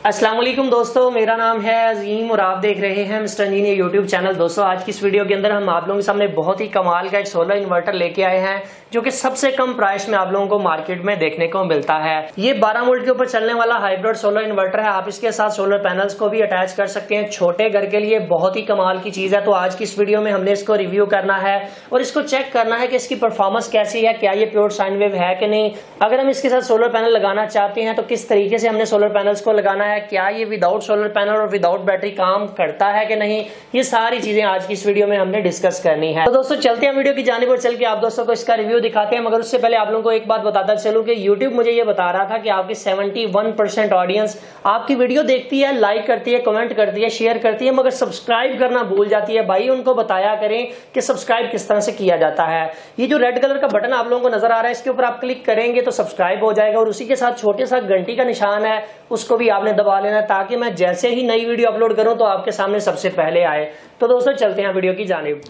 अस्सलाम वालेकुम दोस्तों, मेरा नाम है अजीम और आप देख रहे हैं मिस्टर इंजीनियर यूट्यूब चैनल। दोस्तों आज की इस वीडियो के अंदर हम आप लोगों के सामने बहुत ही कमाल का एक सोलर इन्वर्टर लेके आए हैं जो कि सबसे कम प्राइस में आप लोगों को मार्केट में देखने को मिलता है। ये 12 वोल्ट के ऊपर चलने वाला हाइब्रिड सोलर इन्वर्टर है। आप इसके साथ सोलर पैनल्स को भी अटैच कर सकते हैं। छोटे घर के लिए बहुत ही कमाल की चीज है। तो आज की इस वीडियो में हमने इसको रिव्यू करना है और इसको चेक करना है कि इसकी परफॉर्मेंस कैसी है, क्या ये प्योर साइन वेव है कि नहीं। अगर हम इसके साथ सोलर पैनल लगाना चाहते हैं तो किस तरीके से हमने सोलर पैनल्स को लगाना है, क्या ये विदाउट सोलर पैनल और विदाउट बैटरी काम करता है कि नहीं, ये सारी चीजें आज की इस वीडियो में हमने डिस्कस करनी है। तो दोस्तों चलते हैं वीडियो की जानिब और चल के आप दोस्तों को इसका रिव्यू दिखाते हैं। मगर उससे पहले आप लोगों को एक बात बताता चलूं कि YouTube मुझे ये बता रहा था कि आपकी 71% ऑडियंस आपकी वीडियो देखती है, लाइक करती है, कमेंट करती है, शेयर करती है, मगर सब्सक्राइब करना भूल जाती है। भाई उनको बताया करें कि सब्सक्राइब किस तरह से किया जाता है। ये जो रेड कलर का बटन आप लोगों को नजर आ रहा है, इसके ऊपर आप क्लिक करेंगे तो सब्सक्राइब हो जाएगा और उसी के साथ छोटे सा घंटी का निशान है, उसको भी आपने दबा लेना ताकि मैं जैसे ही नई वीडियो अपलोड करूं तो आपके सामने सबसे पहले आए। तो दोस्तों चलते हैं वीडियो की जानिब।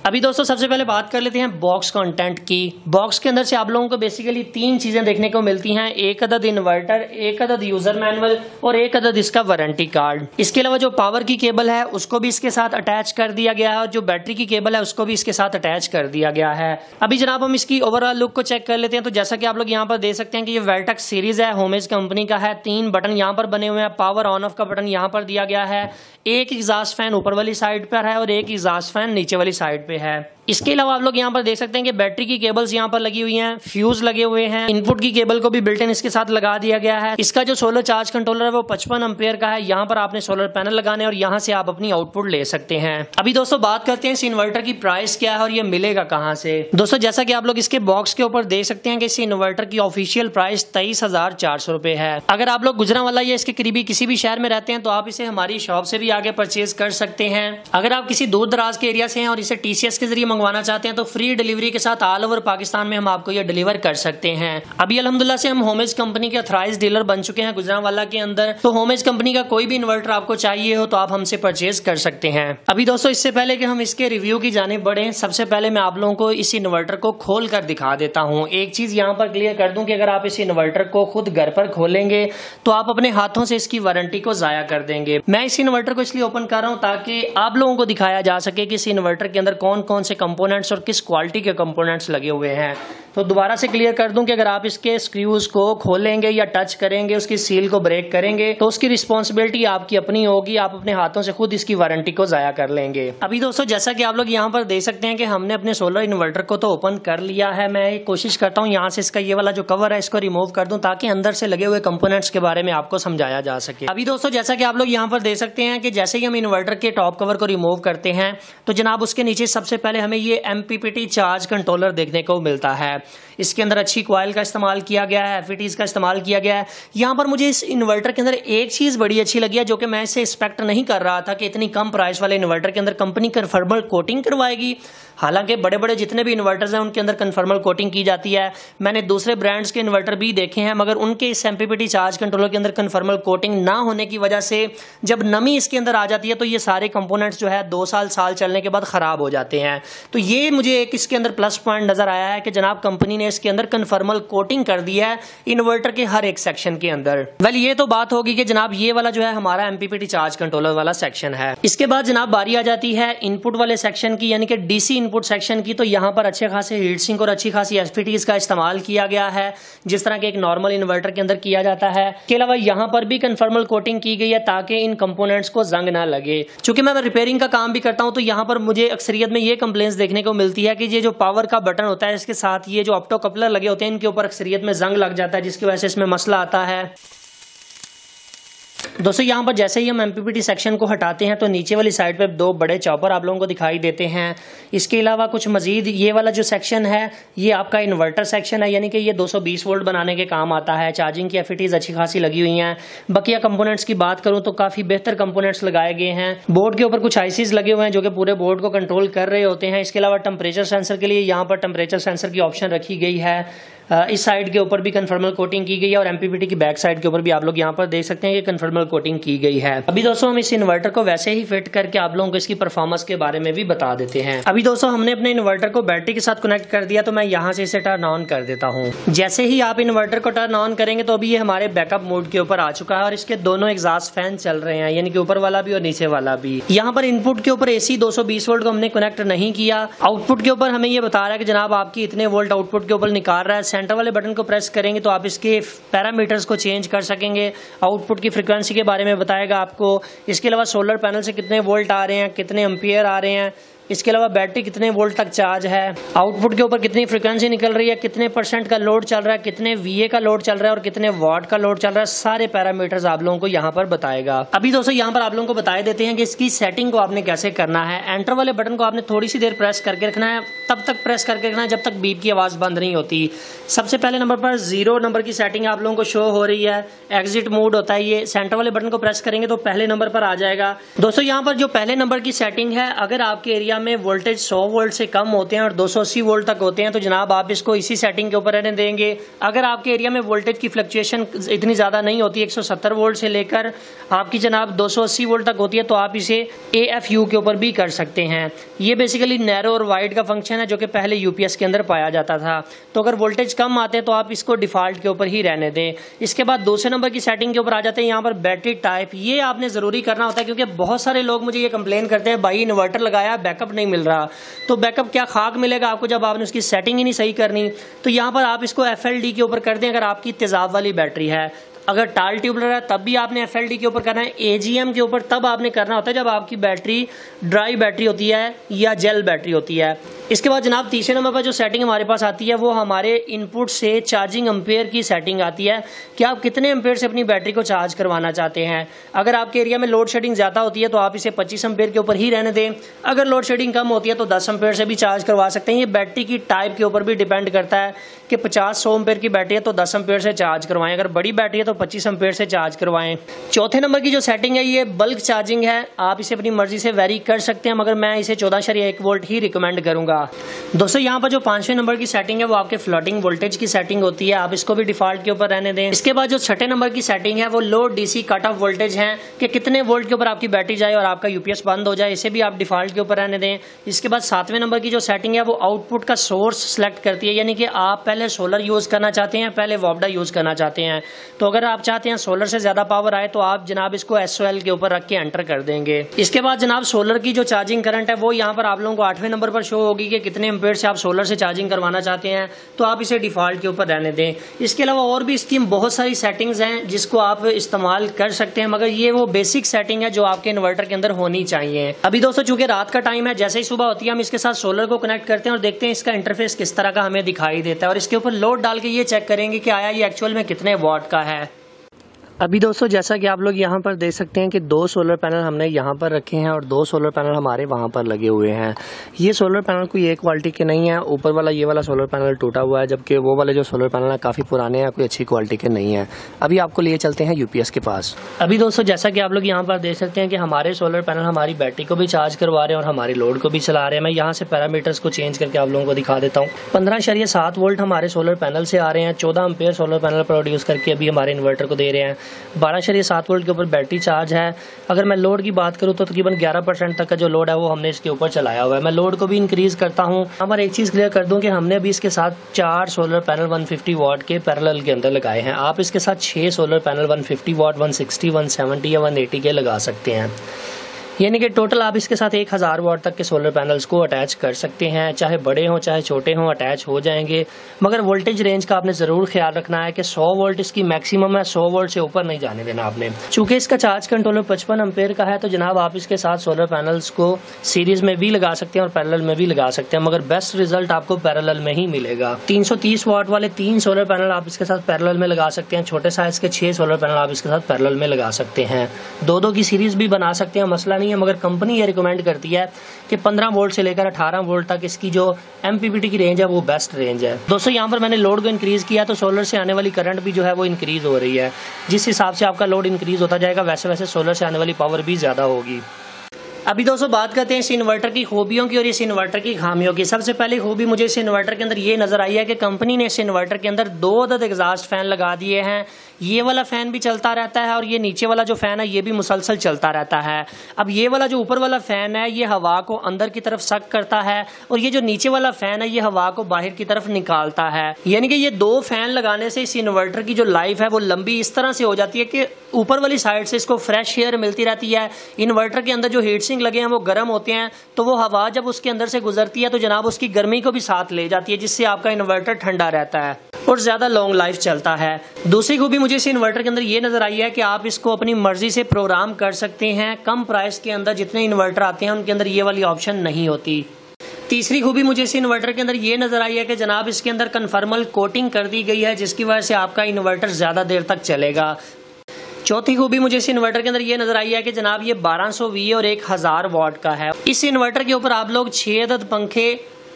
अभी दोस्तों सबसे पहले बात कर लेते हैं बॉक्स कंटेंट की। बॉक्स के अंदर से आप लोगों को बेसिकली 3 चीजें देखने को मिलती हैं, एक अदद इन्वर्टर, एक अदद यूजर मैनुअल और एक अदद इसका वारंटी कार्ड। इसके अलावा जो पावर की केबल है उसको भी इसके साथ अटैच कर दिया गया है और जो बैटरी की केबल है उसको भी इसके साथ अटैच कर दिया गया है। अभी जनाब हम इसकी ओवरऑल लुक को चेक कर लेते हैं। तो जैसा कि आप लोग यहाँ पर देख सकते हैं कि ये वेल्टेक्स सीरीज है, होमेज कंपनी का है। 3 बटन यहाँ पर बने हुए हैं, पावर ऑन ऑफ का बटन यहाँ पर दिया गया है, एक एग्जॉस्ट फैन ऊपर वाली साइड पर है और एक एग्जॉस्ट फैन नीचे वाली साइड पे है। इसके अलावा आप लोग यहाँ पर देख सकते हैं कि बैटरी की केबल्स यहाँ पर लगी हुई हैं, फ्यूज लगे हुए हैं, इनपुट की केबल को भी बिल्ट इन इसके साथ लगा दिया गया है। इसका जो सोलर चार्ज कंट्रोलर है वो 55 एम्पेयर का है। यहाँ पर आपने सोलर पैनल लगाने और यहाँ से आप अपनी आउटपुट ले सकते हैं। अभी दोस्तों बात करते हैं इस इन्वर्टर की प्राइस क्या है और ये मिलेगा कहाँ से। दोस्तों जैसा कि आप लोग इसके बॉक्स के ऊपर देख सकते हैं कि इस इन्वर्टर की ऑफिशियल प्राइस 23,400 रुपए है। अगर आप लोग गुजरांवाला या इसके करीबी किसी भी शहर में रहते हैं तो आप इसे हमारी शॉप से भी आगे परचेज कर सकते हैं। अगर आप किसी दूर दराज के एरिया से हैं और इसे TCS के जरिए मंगवाना चाहते हैं तो फ्री डिलीवरी के साथ ऑल ओवर पाकिस्तान में हम आपको ये डिलीवर कर सकते हैं। अभी अल्हम्दुलिल्लाह से हम होमेज कंपनी के ऑथराइज्ड डीलर बन चुके हैं गुजरांवाला के अंदर। तो होमेज कंपनी का कोई भी इन्वर्टर आपको चाहिए हो तो आप हमसे परचेज कर सकते हैं। अभी दोस्तों इससे पहले कि हम इसके रिव्यू की जानिब बढ़ें, सबसे पहले मैं आप लोगों को इस इन्वर्टर को खोल कर दिखा देता हूँ। एक चीज यहाँ पर क्लियर कर दूं कि अगर आप इस इन्वर्टर को खुद घर पर खोलेंगे तो आप अपने हाथों से इसकी वारंटी को जाया कर देंगे। मैं इस इन्वर्टर को इसलिए ओपन कर रहा हूँ ताकि आप लोगों को दिखाया जा सके कि इस इन्वर्टर के अंदर कौन कौन से कंपोनेंट्स और किस क्वालिटी के कंपोनेंट्स लगे हुए हैं। तो दोबारा से क्लियर कर दूं कि अगर आप इसके स्क्रूज को खोलेंगे या टच करेंगे, उसकी सील को ब्रेक करेंगे तो उसकी रिस्पॉन्सिबिलिटी आपकी अपनी होगी। आप अपने हाथों से खुद इसकी वारंटी को जाया कर लेंगे। अभी दोस्तों जैसा कि आप लोग यहाँ पर देख सकते हैं कि हमने अपने सोलर इन्वर्टर को तो ओपन कर लिया है। मैं कोशिश करता हूँ यहाँ से इसका ये वाला जो कवर है इसको रिमूव कर दूं ताकि अंदर से लगे हुए कंपोनेंट्स के बारे में आपको समझाया जा सके। अभी दोस्तों जैसा कि आप लोग यहाँ पर देख सकते हैं कि जैसे ही हम इन्वर्टर के टॉप कवर को रिमूव करते हैं तो जनाब उसके नीचे सबसे पहले हमें ये MPPT चार्ज कंट्रोलर देखने को मिलता है। इसके अंदर अच्छी कॉइल का इस्तेमाल किया गया है, FETs का इस्तेमाल किया गया है। यहाँ पर मुझे इस इन्वर्टर के अंदर एक चीज बड़ी अच्छी लगी है जो कि मैं इसे एक्सपेक्ट नहीं कर रहा था कि इतनी कम प्राइस वाले इन्वर्टर के अंदर कंपनी कन्फर्मल कोटिंग करवाएगी। हालांकि बड़े बड़े जितने भी इन्वर्टर्स हैं उनके अंदर कन्फर्मल कोटिंग की जाती है। मैंने दूसरे ब्रांड्स के इन्वर्टर भी देखे हैं मगर उनके इस MPPT चार्ज कंट्रोलर के अंदर कन्फर्मल कोटिंग ना होने की वजह से जब नमी इसके अंदर आ जाती है तो ये सारे कंपोनेंट्स जो है 2 साल चलने के बाद खराब हो जाते हैं। तो ये मुझे एक इसके अंदर प्लस पॉइंट नजर आया है कि जनाब कंपनी ने इसके अंदर कन्फर्मल कोटिंग कर दी है इन्वर्टर के हर एक सेक्शन के अंदर। वेल ये तो बात होगी कि जनाब ये वाला जो है हमारा MPPT चार्ज कंट्रोलर वाला सेक्शन है। इसके बाद जनाब बारी आ जाती है इनपुट वाले सेक्शन की, यानी कि DC इनपुट सेक्शन की। तो यहाँ पर अच्छे खासे हीट सिंक और अच्छी खासी FETs का इस्तेमाल किया गया है जिस तरह के एक नॉर्मल इन्वर्टर के अंदर किया जाता है। इसके अलावा यहाँ पर भी कन्फर्मल कोटिंग की गई है ताकि इन कंपोनेंट्स को जंग ना लगे। चूंकि मैं रिपेयरिंग का काम भी करता हूँ तो यहाँ पर मुझे अक्सरियत में ये कंप्लेंट्स देखने को मिलती है कि ये जो पावर का बटन होता है इसके साथ ये जो ऑप्टो कपलर लगे होते हैं इनके ऊपर अक्सरियत में जंग लग जाता है जिसकी वजह से इसमें मसला आता है। दोस्तों यहाँ पर जैसे ही हम MPPT सेक्शन को हटाते हैं तो नीचे वाली साइड पे 2 बड़े चॉपर आप लोगों को दिखाई देते हैं। इसके अलावा कुछ मजीद ये वाला जो सेक्शन है ये आपका इन्वर्टर सेक्शन है, यानी कि ये 220 वोल्ट बनाने के काम आता है। चार्जिंग की FETs अच्छी खासी लगी हुई हैं। बकिया कंपोनेंट्स की बात करूँ तो काफ़ी बेहतर कंपोनेंट्स लगाए गए हैं। बोर्ड के ऊपर कुछ ICs लगे हुए हैं जो कि पूरे बोर्ड को कंट्रोल कर रहे होते हैं। इसके अलावा टेम्परेचर सेंसर के लिए यहाँ पर टेम्परेचर सेंसर की ऑप्शन रखी गई है। इस साइड के ऊपर भी कन्फर्मल कोटिंग की गई है और एमपीपीटी की बैक साइड के ऊपर भी आप लोग यहाँ पर देख सकते हैं कि कन्फर्मल कोटिंग की गई है। अभी दोस्तों हम इस इन्वर्टर को वैसे ही फिट करके आप लोगों को इसकी परफॉर्मेंस के बारे में भी बता देते हैं। अभी दोस्तों हमने अपने इन्वर्टर को बैटरी के साथ कनेक्ट कर दिया, तो मैं यहाँ से इसे टर्न ऑन कर देता हूँ। जैसे ही आप इन्वर्टर को टर्न ऑन करेंगे तो अभी ये हमारे बैकअप मोड के ऊपर आ चुका है और इसके दोनों एग्जॉस्ट फैन चल रहे हैं, यानी कि ऊपर वाला भी और नीचे वाला भी। यहाँ पर इनपुट के ऊपर AC 220 वोल्ट को हमने कनेक्ट नहीं किया। आउटपुट के ऊपर हमें ये बता रहा है कि जनाब आपकी इतने वोल्ट आउटपुट के ऊपर निकाल रहा है। सेंटर वाले बटन को प्रेस करेंगे तो आप इसके पैरामीटर्स को चेंज कर सकेंगे। आउटपुट की फ्रीक्वेंसी के बारे में बताएगा आपको। इसके अलावा सोलर पैनल से कितने वोल्ट आ रहे हैं, कितने एम्पियर आ रहे हैं, इसके अलावा बैटरी कितने वोल्ट तक चार्ज है, आउटपुट के ऊपर कितनी फ्रीक्वेंसी निकल रही है, कितने % का लोड चल रहा है, कितने VA का लोड चल रहा है और कितने वाट का लोड चल रहा है, सारे पैरामीटर्स आप लोगों को यहाँ पर बताएगा। अभी दोस्तों यहाँ पर आप लोगों को बताए देते हैं कि इसकी सेटिंग को आपने कैसे करना है। एंटर वाले बटन को आपने थोड़ी सी देर प्रेस करके रखना है, तब तक प्रेस करके रखना है जब तक बीप की आवाज बंद नहीं होती। सबसे पहले नंबर पर 0 नंबर की सेटिंग आप लोगों को शो हो रही है, एग्जिट मोड होता है ये। सेंटर वाले बटन को प्रेस करेंगे तो पहले नंबर पर आ जाएगा। दोस्तों यहाँ पर जो पहले नंबर की सेटिंग है, अगर आपके एरिया में वोल्टेज 100 वोल्ट से कम होते हैं और 280 वोल्ट तक होते हैं तो जनाब आप इसको इसी सेटिंग के ऊपर रहने देंगे। अगर आपके एरिया में वोल्टेज की फ्लक्चुएशन इतनी ज्यादा नहीं होती, 170 वोल्ट से लेकर आपकी जनाब 280 वोल्ट तक होती है, तो आप इसे AFU के ऊपर भी कर सकते हैं। ये बेसिकली नैरो और वाइड का फंक्शन है जो कि पहले UPS के अंदर पाया जाता था। तो अगर वोल्टेज कम आते हैं तो आप इसको डिफॉल्ट के ऊपर ही रहने दें। इसके बाद दूसरे नंबर की सेटिंग के ऊपर आ जाते हैं। यहाँ पर बैटरी टाइप, ये आपने जरूरी करना होता है क्योंकि बहुत सारे लोग मुझे ये कंप्लेन करते हैं भाई इन्वर्टर लगाया बैकअप नहीं मिल रहा। तो बैकअप क्या खाक मिलेगा आपको जब आपने उसकी सेटिंग ही नहीं सही करनी। तो यहाँ पर आप इसको FLD के ऊपर कर दें अगर आपकी तेजाब वाली बैटरी है। अगर टाल ट्यूबलर है तब भी आपने FLD के ऊपर करना है। AGM के ऊपर तब आपने करना होता है जब आपकी बैटरी ड्राई बैटरी होती है या जेल बैटरी होती है। इसके बाद जनाब तीसरे नंबर पर जो सेटिंग हमारे पास आती है वो हमारे इनपुट से चार्जिंग एम्पेयर की सेटिंग आती है कि आप कितने एम्पेयर से अपनी बैटरी को चार्ज करवाना चाहते हैं। अगर आपके एरिया में लोड शेडिंग ज्यादा होती है तो आप इसे 25 एम्पेयर के ऊपर ही रहने दें। अगर लोड शेडिंग कम होती है तो 10 एम्पेयर से भी चार्ज करवा सकते हैं। ये बैटरी की टाइप के ऊपर भी डिपेंड करता है कि 50-100 एम्पेयर की बैटरी है तो 10 एम्पेयर से चार्ज करवाएं, अगर बड़ी बैटरी है तो 25 एम्पेयर से चार्ज करवाएं। चौथे नंबर की जो सेटिंग है ये बल्क चार्जिंग है, आप इसे अपनी मर्जी से वेरी कर सकते हैं मगर मैं इसे 14.1 वोल्ट ही रिकमेंड करूंगा। दोस्तों यहाँ पर जो 5वें नंबर की सेटिंग है वो आपके फ्लोटिंग वोल्टेज की सेटिंग होती है, आप इसको भी डिफॉल्ट के ऊपर रहने दें। इसके बाद जो 6ठे नंबर की सेटिंग है वो लो DC कट ऑफ वोल्टेज है कि कितने वोल्ट के ऊपर आपकी बैटरी जाए और आपका UPS बंद हो जाए, इसे भी आप डिफॉल्ट के ऊपर रहने दें। इसके बाद 7वें नंबर की जो सेटिंग है वो आउटपुट का सोर्स सेलेक्ट करती है, यानी कि आप पहले सोलर यूज करना चाहते हैं पहले वोल्टा यूज करना चाहते हैं। तो अगर आप चाहते हैं सोलर से ज्यादा पावर आए तो आप जनाब इसको SOL के ऊपर रख के एंटर कर देंगे। इसके बाद जनाब सोलर की जो चार्जिंग करंट है वो यहाँ पर आप लोगों को 8वें नंबर पर शो होगी कि कितने एम्पेयर से आप सोलर से चार्जिंग करवाना चाहते हैं, तो आप इसे डिफॉल्ट के ऊपर रहने दें। इसके अलावा और भी इसकी बहुत सारी सेटिंग्स हैं जिसको आप इस्तेमाल कर सकते हैं मगर ये वो बेसिक सेटिंग है जो आपके इन्वर्टर के अंदर होनी चाहिए। अभी दोस्तों चूंकि रात का टाइम है, जैसे ही सुबह होती है हम इसके साथ सोलर को कनेक्ट करते हैं और देखते हैं इसका इंटरफेस किस तरह का हमें दिखाई देता है और इसके ऊपर लोड डाल के ये चेक करेंगे कि आया ये एक्चुअल में कितने वॉट का है। अभी दोस्तों जैसा कि आप लोग यहाँ पर देख सकते हैं कि 2 सोलर पैनल हमने यहाँ पर रखे हैं और 2 सोलर पैनल हमारे वहाँ पर लगे हुए हैं। ये सोलर पैनल कोई एक क्वालिटी के नहीं है, ऊपर वाला ये वाला सोलर पैनल टूटा हुआ है जबकि वो वाले जो सोलर पैनल है काफ़ी पुराने हैं, कोई अच्छी क्वालिटी के नहीं है। अभी आपको लिए चलते हैं UPS के पास। अभी दोस्तों जैसा कि आप लोग यहाँ पर देख सकते हैं कि हमारे सोलर पैनल हमारी बैटरी को भी चार्ज करवा रहे हैं और हमारे लोड को भी चला रहे हैं। मैं यहाँ से पैरामीटर्स को चेंज करके आप लोगों को दिखा देता हूँ। 15.7 वोल्ट हमारे सोलर पैनल से आ रहे हैं, 14 एम्पेयर सोलर पैनल प्रोड्यूस करके अभी हमारे इन्वर्टर को दे रहे हैं। 12.7 वोल्ट के ऊपर बैटरी चार्ज है। अगर मैं लोड की बात करूं तो तकरीबन 11% तक का जो लोड है वो हमने इसके ऊपर चलाया हुआ है। मैं लोड को भी इंक्रीज करता हूं। यहाँ पर एक चीज क्लियर कर दूं कि हमने अभी इसके साथ 4 सोलर पैनल 150 वाट के पैरेलल के अंदर लगाए हैं। आप इसके साथ 6 सोलर पैनल 150 वाट 160 170 या 180 के लगा सकते हैं, यानी कि टोटल आप इसके साथ 1000 वाट तक के सोलर पैनल्स को अटैच कर सकते हैं। चाहे बड़े हों चाहे छोटे हों अटैच हो जाएंगे, मगर वोल्टेज रेंज का आपने ज़रूर ख्याल रखना है कि 100 वोल्ट इसकी मैक्सिमम है, 100 वोल्ट से ऊपर नहीं जाने देना आपने। चूंकि इसका चार्ज कंट्रोलर 55 एम्पेयर का है तो जनाब आप इसके साथ सोलर पैनल्स को सीरीज में भी लगा सकते हैं और पैरेलल में भी लगा सकते हैं, मगर बेस्ट रिजल्ट आपको पैरेलल में ही मिलेगा। 330 वाट वाले 3 सोलर पैनल आप इसके साथ पैरेलल में लगा सकते हैं। छोटे साइज के 6 सोलर पैनल आप इसके साथ पैरेलल में लगा सकते हैं। 2-2 की सीरीज भी बना सकते हैं, मसला नहीं है, मगर कंपनी ये रिकमेंड करती है कि 15 वोल्ट से लेकर 18 वोल्ट तक इसकी जो MPPT की रेंज है वो बेस्ट रेंज है। दोस्तों यहाँ पर मैंने लोड को इंक्रीज किया तो सोलर से आने वाली करंट भी जो है वो इंक्रीज हो रही है। जिस हिसाब से आपका लोड इंक्रीज होता जाएगा वैसे वैसे सोलर से आने वाली पावर भी ज्यादा होगी। अभी दोस्तों बात करते हैं इस इन्वर्टर की खूबियों की और इस इन्वर्टर की खामियों की। सबसे पहली खूबी मुझे इस इन्वर्टर के अंदर ये नजर आई है कि कंपनी ने इस इन्वर्टर के अंदर 2 अदद एग्जॉस्ट फैन लगा दिए हैं। ये वाला फैन भी चलता रहता है और ये नीचे वाला जो फैन है ये भी मुसलसल चलता रहता है। अब ये वाला जो ऊपर वाला फैन है ये हवा को अंदर की तरफ सक करता है और ये जो नीचे वाला फैन है ये हवा को बाहर की तरफ निकालता है। यानी कि ये 2 फैन लगाने से इस इन्वर्टर की जो लाइफ है वो लंबी इस तरह से हो जाती है कि ऊपर वाली साइड से इसको फ्रेश एयर मिलती रहती है। इन्वर्टर के अंदर जो हीट सिंक लगे हैं वो गर्म होते हैं, तो वो हवा जब उसके अंदर से गुजरती है तो जनाब उसकी गर्मी को भी साथ ले जाती है, जिससे आपका इन्वर्टर ठंडा रहता है और ज्यादा लॉन्ग लाइफ चलता है। दूसरी खूबी मुझे इस इन्वर्टर के अंदर ये नजर आई है कि आप इसको अपनी मर्जी से प्रोग्राम कर सकते हैं। कम प्राइस के अंदर जितने इन्वर्टर आते हैं उनके अंदर ये वाली ऑप्शन नहीं होती। तीसरी खूबी मुझे इस इन्वर्टर के अंदर ये नजर आई है कि जनाब इसके अंदर कन्फर्मल कोटिंग कर दी गई है, जिसकी वजह से आपका इन्वर्टर ज्यादा देर तक चलेगा। चौथी खूबी मुझे इस इन्वर्टर के अंदर ये नजर आई है कि जनाब ये 1200 वी और 1000 वॉट का है। इस इन्वर्टर के ऊपर आप लोग 6 अदद पंखे,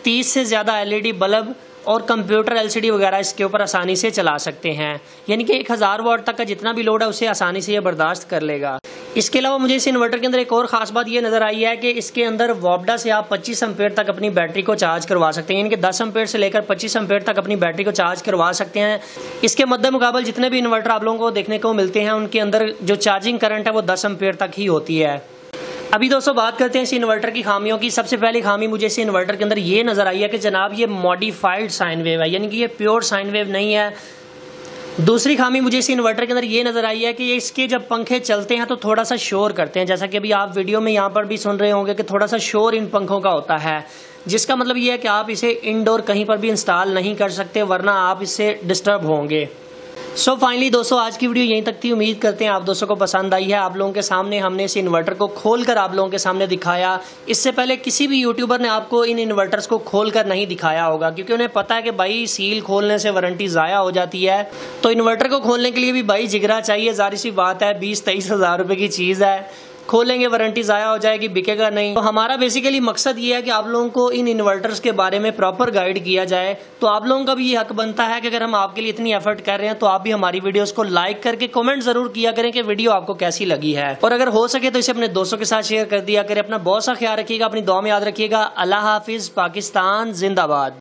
30 से ज्यादा LED बल्ब और कंप्यूटर LCD वगैरह इसके ऊपर आसानी से चला सकते हैं। यानी कि 1000 वॉट तक का जितना भी लोड है उसे आसानी से ये बर्दाश्त कर लेगा। इसके अलावा मुझे इस इन्वर्टर के अंदर एक और खास बात ये नजर आई है कि इसके अंदर वोल्टा से आप 25 एम्पेयर तक अपनी बैटरी को चार्ज करवा सकते हैं। यानी कि 10 एम्पेयर से लेकर 25 एम्पेयर तक अपनी बैटरी को चार्ज करवा सकते हैं। इसके मद्दे मुकाबल जितने भी इन्वर्टर आप लोगों को देखने को मिलते हैं उनके अंदर जो चार्जिंग करंट है वो 10 एम्पेयर तक ही होती है। अभी दोस्तों बात करते हैं इस इन्वर्टर की खामियों की। सबसे पहली खामी मुझे इस इन्वर्टर के अंदर ये नजर आई है कि जनाब ये मॉडिफाइड साइन वेव है, यानी कि ये प्योर साइन वेव नहीं है। दूसरी खामी मुझे इस इन्वर्टर के अंदर ये नजर आई है कि इसके जब पंखे चलते हैं तो थोड़ा सा शोर करते हैं, जैसा कि अभी आप वीडियो में यहाँ पर भी सुन रहे होंगे कि थोड़ा सा शोर इन पंखों का होता है, जिसका मतलब ये है कि आप इसे इंडोर कहीं पर भी इंस्टॉल नहीं कर सकते, वरना आप इससे डिस्टर्ब होंगे। सो फाइनली दोस्तों आज की वीडियो यहीं तक थी। उम्मीद करते हैं आप दोस्तों को पसंद आई है। आप लोगों के सामने हमने इस इन्वर्टर को खोलकर आप लोगों के सामने दिखाया। इससे पहले किसी भी यूट्यूबर ने आपको इन इन्वर्टर्स को खोलकर नहीं दिखाया होगा, क्योंकि उन्हें पता है कि भाई सील खोलने से वारंटी ज़ाया हो जाती है। तो इन्वर्टर को खोलने के लिए भी भाई जिगरा चाहिए। जाहिर सी बात है 20-23 हज़ार रुपये की चीज़ है, खोलेंगे वारंटी ज़ाया हो जाएगी, बिकेगा नहीं। तो हमारा बेसिकली मकसद ये है कि आप लोगों को इन इन्वर्टर्स के बारे में प्रॉपर गाइड किया जाए। तो आप लोगों का भी ये हक बनता है कि अगर हम आपके लिए इतनी एफर्ट कर रहे हैं तो आप भी हमारी वीडियोस को लाइक करके कमेंट जरूर किया करें कि वीडियो आपको कैसी लगी है। और अगर हो सके तो इसे अपने दोस्तों के साथ शेयर कर दिया करें। अपना बहुत सा ख्याल रखिएगा, अपनी दुआ में याद रखिएगा। अल्लाह हाफिज, पाकिस्तान जिंदाबाद।